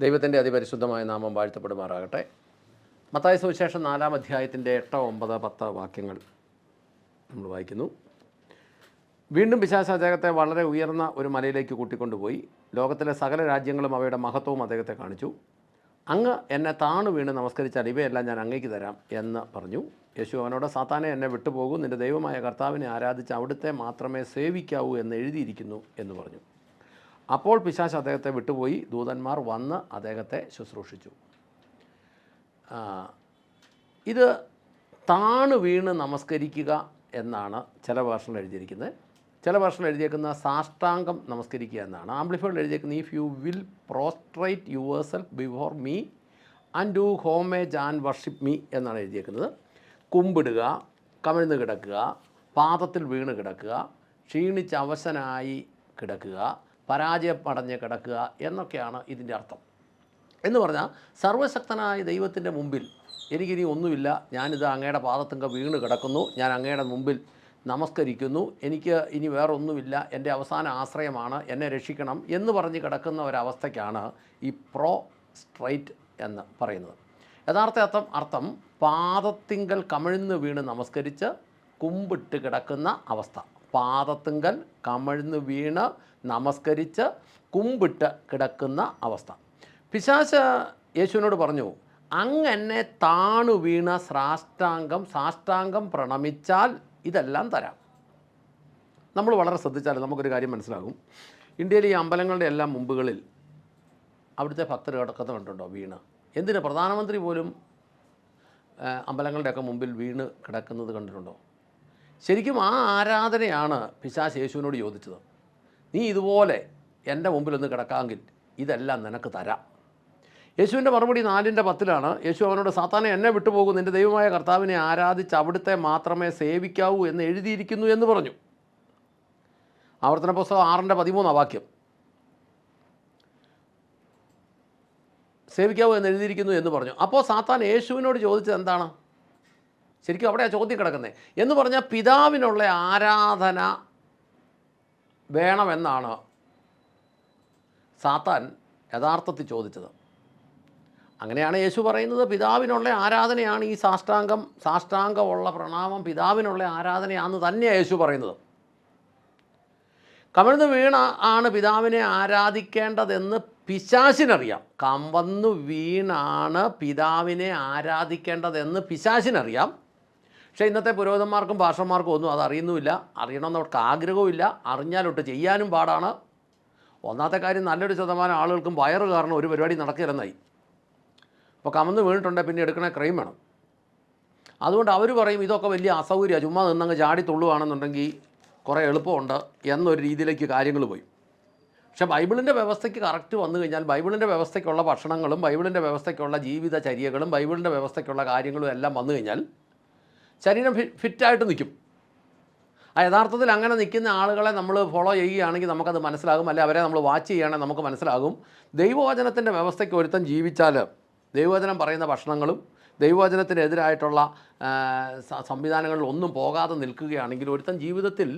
ദൈവത്തിൻ്റെ അതിപരിശുദ്ധമായ നാമം വാഴ്ത്തപ്പെടുമാറാകട്ടെ. മത്തായി സുവിശേഷം 4-ാം അധ്യായത്തിൻ്റെ 8, 9, 10 വാക്യങ്ങൾ നമ്മൾ വായിക്കുന്നു. വീണ്ടും പിശാച് അദ്ദേഹത്തെ വളരെ ഉയർന്ന ഒരു മലയിലേക്ക് കൂട്ടിക്കൊണ്ടുപോയി ലോകത്തിലെ സകല രാജ്യങ്ങളും അവയുടെ മഹത്വവും അദ്ദേഹത്തെ കാണിച്ചു. അങ്ങ് എന്നെ താണു വീണ് നമസ്കരിച്ചാൽ ഇവയെല്ലാം ഞാൻ അങ്ങേക്ക് തരാം എന്ന് പറഞ്ഞു. യേശു അവനോട്, സാത്താനെ, എന്നെ വിട്ടുപോകൂ, നിൻ്റെ ദൈവമായ കർത്താവിനെ ആരാധിച്ച് അവിടുത്തെ മാത്രമേ സേവിക്കാവൂ എന്ന് എഴുതിയിരിക്കുന്നു എന്ന് പറഞ്ഞു. അപ്പോൾ പിശാച് അദ്ദേഹത്തെ വിട്ടുപോയി. ദൂതന്മാർ വന്ന് അദ്ദേഹത്തെ ശുശ്രൂഷിച്ചു. ഇത് താണു വീണ് നമസ്കരിക്കുക എന്നാണ് ചില വേർഷനിൽ എഴുതിയിരിക്കുന്നത്. ചില വേർഷനിൽ എഴുതിയേക്കുന്ന സാഷ്ടാംഗം നമസ്കരിക്കുക എന്നാണ്. ആംപ്ലിഫൈഡിൽ എഴുതിയേക്കുന്നത് if you will prostrate your self before me and do homage and worship me എന്നാണ് എഴുതിയേക്കുന്നത്. കുമ്പിടുക, കമിഴ്ന്ന് കിടക്കുക, പാദത്തിൽ വീണ് കിടക്കുക, ക്ഷീണിച്ച് അവശനായി കിടക്കുക, പരാജയപ്പടഞ്ഞ് കിടക്കുക എന്നൊക്കെയാണ് ഇതിൻ്റെ അർത്ഥം. എന്ന് പറഞ്ഞാൽ സർവശക്തനായ ദൈവത്തിൻ്റെ മുമ്പിൽ എനിക്കിനി ഒന്നുമില്ല, ഞാനിത് അങ്ങയുടെ പാദത്തുങ്ക വീണ് കിടക്കുന്നു, ഞാൻ അങ്ങയുടെ മുമ്പിൽ നമസ്കരിക്കുന്നു, എനിക്ക് ഇനി വേറൊന്നുമില്ല, എൻ്റെ അവസാന ആശ്രയമാണ്, എന്നെ രക്ഷിക്കണം എന്ന് പറഞ്ഞ് കിടക്കുന്ന ഒരവസ്ഥയ്ക്കാണ് ഈ പ്രോസ്ട്രേറ്റ് എന്ന് പറയുന്നത്. യഥാർത്ഥ അർത്ഥം പാദത്തിങ്കൽ കമിഴ്ന്ന് വീണ് നമസ്കരിച്ച് കുമ്പിട്ട് കിടക്കുന്ന അവസ്ഥ. പാദത്തിങ്കൽ കമിഴ്ന്ന് വീണ് നമസ്കരിച്ച് കുമ്പിട്ട് കിടക്കുന്ന അവസ്ഥ. പിശാച് യേശുവിനോട് പറഞ്ഞു, അങ്ങ് എന്നെ താണു വീണ സാഷ്ടാംഗം പ്രണമിച്ചാൽ ഇതെല്ലാം തരാം. നമ്മൾ വളരെ ശ്രദ്ധിച്ചാൽ നമുക്കൊരു കാര്യം മനസ്സിലാകും. ഇന്ത്യയിൽ ഈ അമ്പലങ്ങളുടെ എല്ലാം മുമ്പുകളിൽ അവിടുത്തെ ഭക്തർ കിടക്കുന്നത് കണ്ടുണ്ടോ വീണ്? എന്തിന്? പ്രധാനമന്ത്രി പോലും അമ്പലങ്ങളുടെയൊക്കെ മുമ്പിൽ വീണ് കിടക്കുന്നത് കണ്ടിട്ടുണ്ടോ? ശരിക്കും ആ ആരാധനയാണ് പിശാച് യേശുവിനോട് ചോദിച്ചത്. നീ ഇതുപോലെ എൻ്റെ മുമ്പിലൊന്ന് കിടക്കാമെങ്കിൽ ഇതെല്ലാം നിനക്ക് തരാം. യേശുവിൻ്റെ മറുപടി 4:10 യേശു അവനോട്, സാത്താനെ, എന്നെ വിട്ടുപോകും, നിൻ്റെ ദൈവമായ കർത്താവിനെ ആരാധിച്ച് അവിടുത്തെ മാത്രമേ സേവിക്കാവൂ എന്ന് എഴുതിയിരിക്കുന്നു എന്ന് പറഞ്ഞു. ആവർത്തന പുസ്തകം 6:13 വാക്യം. സേവിക്കാവൂ എന്ന് എഴുതിയിരിക്കുന്നു എന്ന് പറഞ്ഞു. അപ്പോൾ സാത്താൻ യേശുവിനോട് ചോദിച്ചത് എന്താണ്? ശരിക്കും അവിടെയാണ് ചോദ്യം കിടക്കുന്നത്. എന്ന് പറഞ്ഞാൽ പിതാവിനുള്ള ആരാധന വേണമെന്നാണ് സാത്താൻ യഥാർത്ഥത്തിൽ ചോദിച്ചത്. അങ്ങനെയാണ് യേശു പറയുന്നത്, പിതാവിനുള്ള ആരാധനയാണ് ഈ സാഷ്ടാംഗമുള്ള പ്രണാമം, പിതാവിനുള്ള ആരാധനയാണെന്ന് തന്നെയാണ് യേശു പറയുന്നത്. കമിഴ്ന്ന് വീണ ആണ് പിതാവിനെ ആരാധിക്കേണ്ടതെന്ന് പിശാചിനറിയാം. കമഴ്ന്നു വീണാണ് പിതാവിനെ ആരാധിക്കേണ്ടതെന്ന് പിശാചിനറിയാം. പക്ഷേ ഇന്നത്തെ പുരോഹിതന്മാർക്കും പാസ്റ്റർമാർക്കും ഒന്നും അത് അറിയുന്നുമില്ല, അറിയണമെന്ന് അവർക്ക് ആഗ്രഹവുമില്ല, അറിഞ്ഞാലൊട്ട് ചെയ്യാനും പാടാണ്. ഒന്നാമത്തെ കാര്യം, നല്ലൊരു ശതമാനം ആളുകൾക്കും വയറ് കാരണം ഒരു പരിപാടി നടക്കില്ലെന്നായി. അപ്പോൾ കമന്ന് വീണിട്ടുണ്ടെങ്കിൽ പിന്നെ എടുക്കണ ക്രൈം വേണം. അതുകൊണ്ട് അവർ പറയും ഇതൊക്കെ വലിയ അസൗകര്യമാണ്, ചുമ്മാ നിന്നങ്ങ് ചാടി തുള്ളുകയാണെന്നുണ്ടെങ്കിൽ കുറേ എളുപ്പമുണ്ട് എന്നൊരു രീതിയിലേക്ക് കാര്യങ്ങൾ പോയി. പക്ഷേ ബൈബിളിൻ്റെ വ്യവസ്ഥയ്ക്ക് കറക്റ്റ് വന്നു കഴിഞ്ഞാൽ ബൈബിളിൻ്റെ വ്യവസ്ഥയ്ക്കുള്ള ഭക്ഷണങ്ങളും ബൈബിളിൻ്റെ വ്യവസ്ഥയ്ക്കുള്ള ജീവിതചര്യകളും ബൈബിളിൻ്റെ വ്യവസ്ഥയ്ക്കുള്ള കാര്യങ്ങളും എല്ലാം വന്നു കഴിഞ്ഞാൽ ശരീരം ഫിറ്റായിട്ട് നിൽക്കും. ആ യഥാർത്ഥത്തിൽ അങ്ങനെ നിൽക്കുന്ന ആളുകളെ നമ്മൾ ഫോളോ ചെയ്യുകയാണെങ്കിൽ നമുക്കത് മനസ്സിലാകും, അല്ലെങ്കിൽ അവരെ നമ്മൾ വാച്ച് ചെയ്യുകയാണെങ്കിൽ നമുക്ക് മനസ്സിലാകും. ദൈവവചനത്തിൻ്റെ വ്യവസ്ഥയ്ക്ക് ഒരുത്തൻ ജീവിച്ചാൽ ദൈവവചനം പറയുന്ന ഭക്ഷണങ്ങളും ദൈവവചനത്തിനെതിരായിട്ടുള്ള സംവിധാനങ്ങളിൽ ഒന്നും പോകാതെ നിൽക്കുകയാണെങ്കിൽ ഒരുത്തൻ ജീവിതത്തിൽ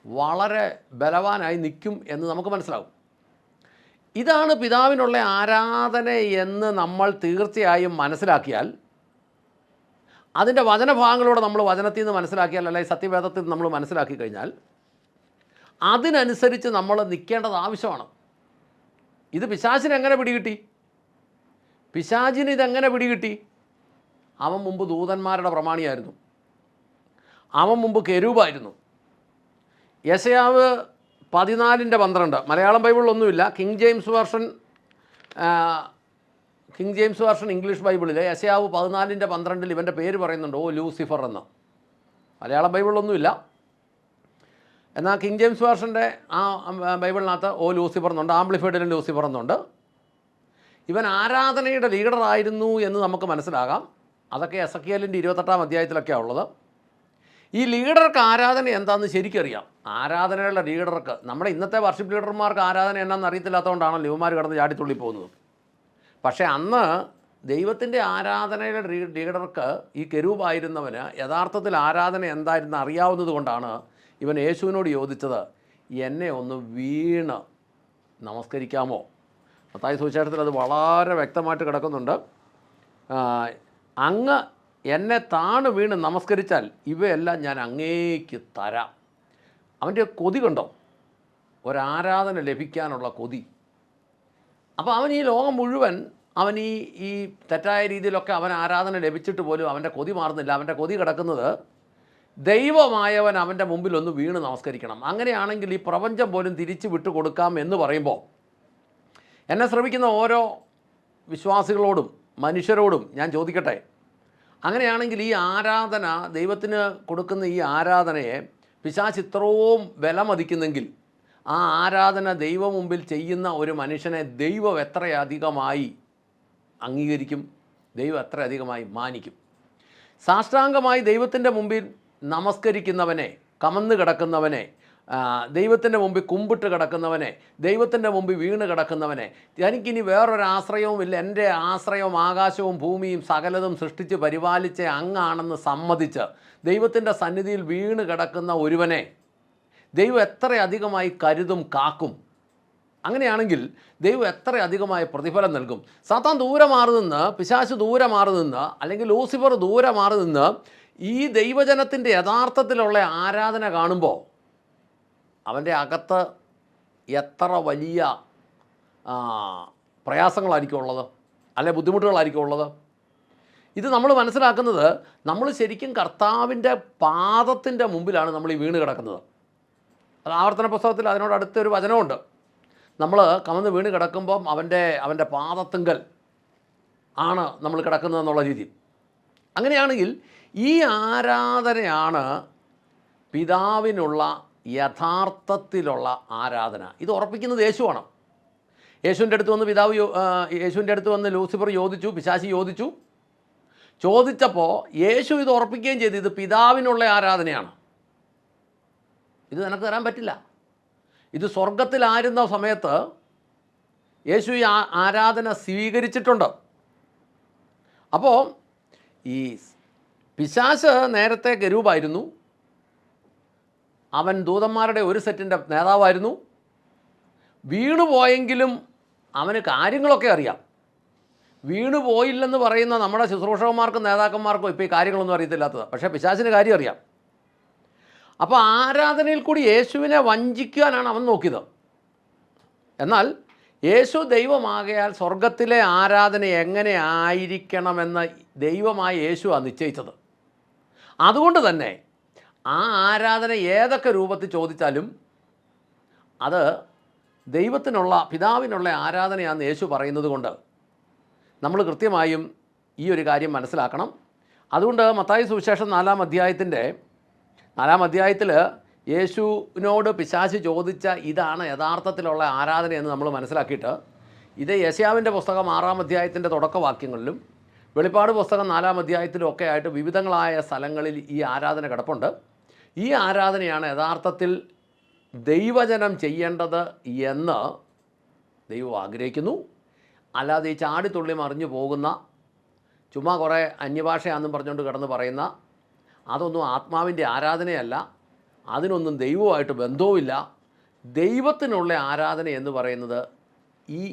വളരെ ബലവാനായി നിൽക്കും എന്ന് നമുക്ക് മനസ്സിലാകും. ഇതാണ് പിതാവിനുള്ള ആരാധന എന്ന് നമ്മൾ തീർച്ചയായും മനസ്സിലാക്കിയാൽ, അതിൻ്റെ വചനഭാഗങ്ങളോടെ നമ്മൾ വചനത്തിൽ നിന്ന് മനസ്സിലാക്കിയാൽ, അല്ലെങ്കിൽ സത്യവേദത്തിൽ നമ്മൾ മനസ്സിലാക്കി കഴിഞ്ഞാൽ അതിനനുസരിച്ച് നമ്മൾ നിൽക്കേണ്ടത് ആവശ്യമാണ്. ഇത് പിശാചിന് എങ്ങനെ പിടികിട്ടി? പിശാചിന് ഇതെങ്ങനെ പിടികിട്ടി? അവൻ മുമ്പ് ദൂതന്മാരുടെ പ്രമാണിയായിരുന്നു, അവൻ മുമ്പ് കെരൂബായിരുന്നു. യെശയ്യാവ് 14:12 മലയാളം ബൈബിളിലൊന്നുമില്ല, കിങ് ജെയിംസ് വേർഷൻ ഇംഗ്ലീഷ് ബൈബിളിൽ യെശയ്യാവ് 14:12 ഇവൻ്റെ പേര് പറയുന്നുണ്ട്, ഓ ലൂസിഫർ എന്ന്. മലയാളം ബൈബിളിലൊന്നുമില്ല, എന്നാൽ കിങ് ജെയിംസ് വേർഷൻ്റെ ആ ബൈബിളിനകത്ത് ഓ ലൂസിഫർ എന്നുണ്ട്, ആംപ്ലിഫൈഡിലും ലൂസിഫർ എന്നുണ്ട്. ഇവൻ ആരാധനയുടെ ലീഡറായിരുന്നു എന്ന് നമുക്ക് മനസ്സിലാകാം. അതൊക്കെ എസെക്കിയേലിൻ്റെ 28-ാം അധ്യായത്തിലൊക്കെയാണ് ഉള്ളത്. ഈ ലീഡർക്ക് ആരാധന എന്താണെന്ന് ശരിക്കറിയാം. ആരാധനയുള്ള ലീഡർക്ക്, നമ്മുടെ ഇന്നത്തെ വർഷിപ്പ് ലീഡർമാർക്ക് ആരാധന എന്നാന്ന് അറിയത്തില്ലാത്തതുകൊണ്ടാണല്ലോ ഇവന്മാർ കിടന്ന് ചാടിത്തുള്ളി പോകുന്നത്. പക്ഷേ അന്ന് ദൈവത്തിൻ്റെ ആരാധനയുടെ ലീഡർക്ക്, ഈ കെരൂബായിരുന്നവന് യഥാർത്ഥത്തിൽ ആരാധന എന്തായിരുന്നു അറിയാവുന്നത് കൊണ്ടാണ് ഇവൻ യേശുവിനോട് ചോദിച്ചത്, എന്നെ ഒന്ന് വീണ് നമസ്കരിക്കാമോ? മത്തായി സുവിശേഷത്തിൽ അത് വളരെ വ്യക്തമായിട്ട് കിടക്കുന്നുണ്ട്. അങ്ങ് എന്നെ താണു വീണ് നമസ്കരിച്ചാൽ ഇവയെല്ലാം ഞാൻ അങ്ങേക്ക് തരാം. അവൻ്റെ കൊതി കണ്ടോ, ഒരാരാധന ലഭിക്കാനുള്ള കൊതി. അപ്പോൾ അവൻ ഈ ലോകം മുഴുവൻ അവൻ ഈ തെറ്റായ രീതിയിലൊക്കെ അവൻ ആരാധന ലഭിച്ചിട്ട് പോലും അവൻ്റെ കൊതി മാറുന്നില്ല. അവൻ്റെ കൊതി കിടക്കുന്നത് ദൈവമായവൻ അവൻ്റെ മുമ്പിൽ ഒന്ന് വീണ് നമസ്കരിക്കണം. അങ്ങനെയാണെങ്കിൽ ഈ പ്രപഞ്ചം പോലും തിരിച്ചു വിട്ടുകൊടുക്കാം എന്ന് പറയുമ്പോൾ, എന്നെ ശ്രമിക്കുന്ന ഓരോ വിശ്വാസികളോടും മനുഷ്യരോടും ഞാൻ ചോദിക്കട്ടെ, അങ്ങനെയാണെങ്കിൽ ഈ ആരാധന, ദൈവത്തിന് കൊടുക്കുന്ന ഈ ആരാധനയെ പിശാച് ഇത്രയും വിലമതിക്കുന്നെങ്കിൽ, ആ ആരാധന ദൈവം മുമ്പിൽ ചെയ്യുന്ന ഒരു മനുഷ്യനെ ദൈവം എത്രയധികമായി അംഗീകരിക്കും, ദൈവം എത്രയധികമായി മാനിക്കും. സാഷ്ടാംഗമായി ദൈവത്തിൻ്റെ മുമ്പിൽ നമസ്കരിക്കുന്നവനെ, കമന്ന് കിടക്കുന്നവനെ, ദൈവത്തിൻ്റെ മുമ്പിൽ കുമ്പിട്ട് കിടക്കുന്നവനെ, ദൈവത്തിൻ്റെ മുമ്പിൽ വീണ് കിടക്കുന്നവനെ, എനിക്കിനി വേറൊരു ആശ്രയവുമില്ല, എൻ്റെ ആശ്രയവും ആകാശവും ഭൂമിയും സകലതും സൃഷ്ടിച്ച് പരിപാലിച്ച അങ്ങാണെന്ന് സമ്മതിച്ച് ദൈവത്തിൻ്റെ സന്നിധിയിൽ വീണ് കിടക്കുന്ന ഒരുവനെ ദൈവം എത്രയധികമായി കരുതും, കാക്കും. അങ്ങനെയാണെങ്കിൽ ദൈവം എത്രയധികമായി പ്രതിഫലം നൽകും. സാത്താൻ ദൂരെ മാറി നിന്ന്, പിശാച് ദൂരെ മാറി നിന്ന്, അല്ലെങ്കിൽ ലൂസിഫർ ദൂരെ മാറി നിന്ന് ഈ ദൈവജനത്തിൻ്റെ യഥാർത്ഥത്തിലുള്ള ആരാധന കാണുമ്പോൾ അവൻ്റെ അകത്ത് എത്ര വലിയ പ്രയാസങ്ങളായിരിക്കും ഉള്ളത്, അല്ലെ ബുദ്ധിമുട്ടുകളായിരിക്കും ഉള്ളത്. ഇത് നമ്മൾ മനസ്സിലാക്കുന്നത്, നമ്മൾ ശരിക്കും കർത്താവിൻ്റെ പാദത്തിൻ്റെ മുമ്പിലാണ് നമ്മൾ ഈ വീണ് കിടക്കുന്നത്. അത് ആവർത്തന പുസ്തകത്തിൽ അതിനോട് അടുത്തൊരു വചനമുണ്ട്. നമ്മൾ കമന്ന് വീണ് കിടക്കുമ്പം അവൻ്റെ പാദത്തിങ്കൽ ആണ് നമ്മൾ കിടക്കുന്നതെന്നുള്ള രീതിയിൽ. അങ്ങനെയാണെങ്കിൽ ഈ ആരാധനയാണ് പിതാവിനുള്ള യഥാർത്ഥത്തിലുള്ള ആരാധന. ഇത് ഉറപ്പിക്കുന്നത് യേശുവാണ്. യേശുവിൻ്റെ അടുത്ത് വന്ന് യേശുവിൻ്റെ അടുത്ത് വന്ന് ലൂസിഫർ ചോദിച്ചു, പിശാചി ചോദിച്ചപ്പോൾ യേശു ഇത് ഉറപ്പിക്കുകയും ചെയ്തു, ഇത് പിതാവിനുള്ള ആരാധനയാണ്, ഇത് നിനക്ക് തരാൻ പറ്റില്ല. ഇത് സ്വർഗത്തിലായിരുന്ന സമയത്ത് യേശു ഈ ആരാധന സ്വീകരിച്ചിട്ടുണ്ട്. അപ്പോൾ ഈ പിശാച് നേരത്തെ കെരൂബായിരുന്നു, അവൻ ദൂതന്മാരുടെ ഒരു സെറ്റിൻ്റെ നേതാവായിരുന്നു. വീണുപോയെങ്കിലും അവന് കാര്യങ്ങളൊക്കെ അറിയാം. വീണുപോയില്ലെന്ന് പറയുന്ന നമ്മുടെ ശുശ്രൂഷകന്മാർക്കും നേതാക്കന്മാർക്കും ഇപ്പോൾ ഈ കാര്യങ്ങളൊന്നും അറിയത്തില്ലാത്തത്, പക്ഷേ പിശാചിന് കാര്യം അറിയാം. അപ്പോൾ ആരാധനയിൽ കൂടി യേശുവിനെ വഞ്ചിക്കാനാണ് അവൻ നോക്കിയത്. എന്നാൽ യേശു ദൈവമാകയാൽ സ്വർഗത്തിലെ ആരാധന എങ്ങനെ ആയിരിക്കണമെന്ന് ദൈവമായ യേശുവാണ് നിശ്ചയിച്ചത്. അതുകൊണ്ട് തന്നെ ആ ആരാധന ഏതൊക്കെ രൂപത്തിൽ ചോദിച്ചാലും അത് ദൈവത്തിനുള്ള, പിതാവിനുള്ള ആരാധനയാണെന്ന് യേശു പറയുന്നത് കൊണ്ട് നമ്മൾ കൃത്യമായും ഈ ഒരു കാര്യം മനസ്സിലാക്കണം. അതുകൊണ്ട് മത്തായി സുവിശേഷം 4-ാം അധ്യായത്തിൽ യേശുവിനോട് പിശാച് ചോദിച്ച ഇതാണ് യഥാർത്ഥത്തിലുള്ള ആരാധന എന്ന് നമ്മൾ മനസ്സിലാക്കിയിട്ട്, ഇത് യെശയ്യാവിൻ്റെ പുസ്തകം 6-ാം അധ്യായത്തിൻ്റെ തുടക്കവാക്യങ്ങളിലും വെളിപ്പാട് പുസ്തകം 4-ാം അധ്യായത്തിലും ഒക്കെ ആയിട്ട് വിവിധങ്ങളായ സ്ഥലങ്ങളിൽ ഈ ആരാധന കിടപ്പുണ്ട്. ഈ ആരാധനയാണ് യഥാർത്ഥത്തിൽ ദൈവജനം ചെയ്യേണ്ടത് എന്ന് ദൈവം ആഗ്രഹിക്കുന്നു. അല്ലാതെ ഈ ചാടിത്തുള്ളി മറിഞ്ഞു പോകുന്ന, ചുമ്മാ കുറേ അന്യഭാഷയാണെന്നും പറഞ്ഞുകൊണ്ട് കിടന്ന് പറയുന്ന, അതൊന്നും ആത്മാവിൻ്റെ ആരാധനയല്ല, അതിനൊന്നും ദൈവവുമായിട്ട് ബന്ധവുമില്ല. ദൈവത്തിനുള്ള ആരാധന എന്ന് പറയുന്നത് ഈ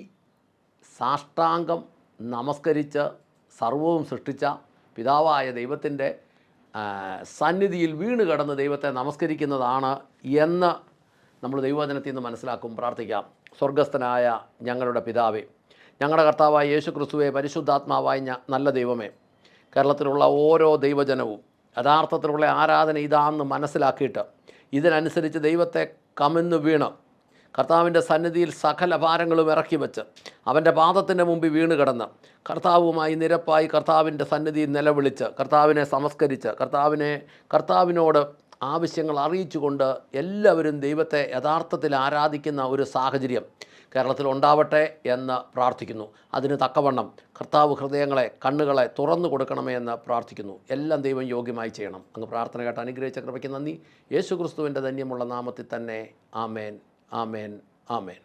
സാഷ്ടാംഗം നമസ്കരിച്ച് സർവവും സൃഷ്ടിച്ച പിതാവായ ദൈവത്തിൻ്റെ സന്നിധിയിൽ വീണ് കിടന്ന് ദൈവത്തെ നമസ്കരിക്കുന്നതാണ് എന്ന് നമ്മൾ ദൈവവചനത്തിൽ നിന്ന് മനസ്സിലാക്കും. പ്രാർത്ഥിക്കാം. സ്വർഗസ്ഥനായ ഞങ്ങളുടെ പിതാവേ, ഞങ്ങളുടെ കർത്താവായ യേശു ക്രിസ്തുവേ, പരിശുദ്ധാത്മാവായ നല്ല ദൈവമേ, കേരളത്തിലുള്ള ഓരോ ദൈവജനവും യഥാർത്ഥത്തിലുള്ള ആരാധന ഇതാണെന്ന് മനസ്സിലാക്കിയിട്ട് ഇതിനനുസരിച്ച് ദൈവത്തെ കമിന്ന് വീണ് കർത്താവിൻ്റെ സന്നിധിയിൽ സകല ഭാരങ്ങളും ഇറക്കി വെച്ച് അവൻ്റെ പാദത്തിൻ്റെ മുമ്പിൽ വീണ് കിടന്ന് കർത്താവുമായി നിരപ്പായി കർത്താവിൻ്റെ സന്നിധിയിൽ നിലവിളിച്ച് കർത്താവിനെ സമസ്കരിച്ച് കർത്താവിനോട് ആവശ്യങ്ങൾ അറിയിച്ചുകൊണ്ട് എല്ലാവരും ദൈവത്തെ യഥാർത്ഥത്തിൽ ആരാധിക്കുന്ന ഒരു സാഹചര്യം കേരളത്തിൽ ഉണ്ടാവട്ടെ എന്ന് പ്രാർത്ഥിക്കുന്നു. അതിന് തക്കവണ്ണം കർത്താവ് ഹൃദയങ്ങളെ, കണ്ണുകളെ തുറന്നു കൊടുക്കണമേ എന്ന് പ്രാർത്ഥിക്കുന്നു. എല്ലാം ദൈവം യോഗ്യമായി ചെയ്യണം. അങ്ങ് പ്രാർത്ഥന കേട്ട് അനുഗ്രഹിച്ച കൃപയ്ക്ക് നന്ദി. യേശു ക്രിസ്തുവിൻ്റെ ധന്യമുള്ള നാമത്തിൽ തന്നെ. ആമേൻ, ആമേൻ, ആമേൻ.